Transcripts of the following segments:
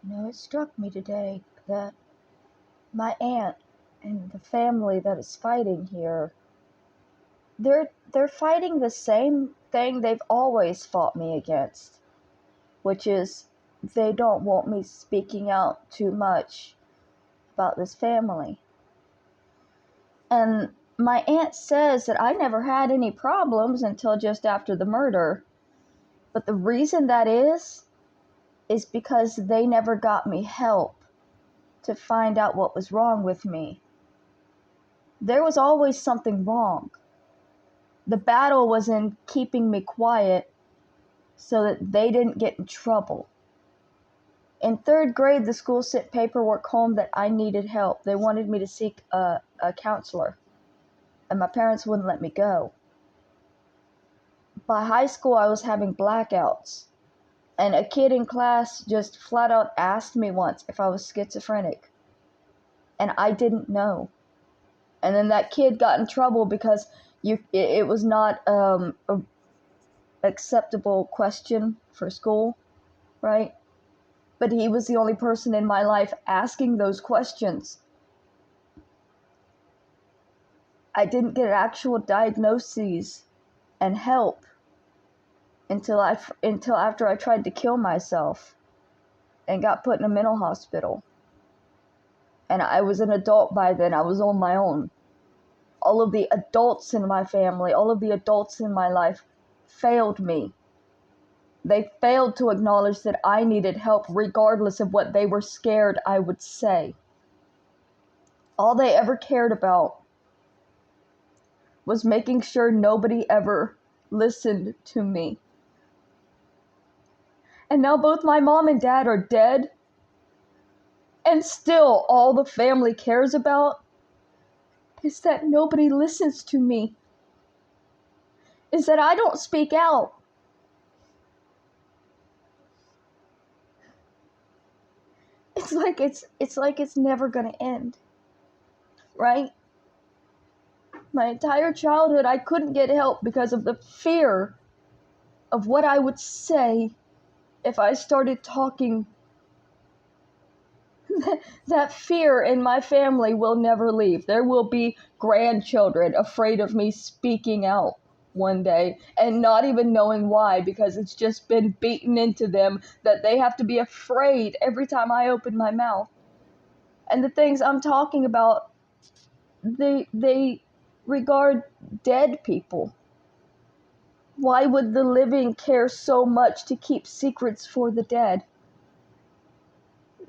It struck me today that my aunt and the family that is fighting here, they're fighting the same thing they've always fought me against, which is they don't want me speaking out too much about this family. And my aunt says that I never had any problems until just after the murder. But the reason that is because they never got me help to find out what was wrong with me. There was always something wrong. The battle was in keeping me quiet so that they didn't get in trouble. In third grade, the school sent paperwork home that I needed help. They wanted me to seek a counselor, and my parents wouldn't let me go. By high school, I was having blackouts, and a kid in class just flat out asked me once if I was schizophrenic, and I didn't know. And then that kid got in trouble because it was not a acceptable question for school, right? But he was the only person in my life asking those questions. I didn't get actual diagnoses and help until after I tried to kill myself and got put in a mental hospital. And I was an adult by then. I was on my own. All of the adults in my family, all of the adults in my life failed me. They failed to acknowledge that I needed help regardless of what they were scared I would say. All they ever cared about was making sure nobody ever listened to me. And now both my mom and dad are dead, and still all the family cares about is that nobody listens to me, is that I don't speak out. It's like it's never gonna end, right? My entire childhood, I couldn't get help because of the fear of what I would say if I started talking. That fear in my family will never leave. There will be grandchildren afraid of me speaking out one day and not even knowing why, because it's just been beaten into them that they have to be afraid every time I open my mouth. And the things I'm talking about, they regard dead people. Why would the living care so much to keep secrets for the dead?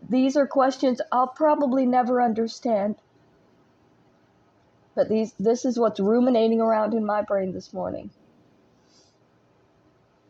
These are questions I'll probably never understand. But this is what's ruminating around in my brain this morning.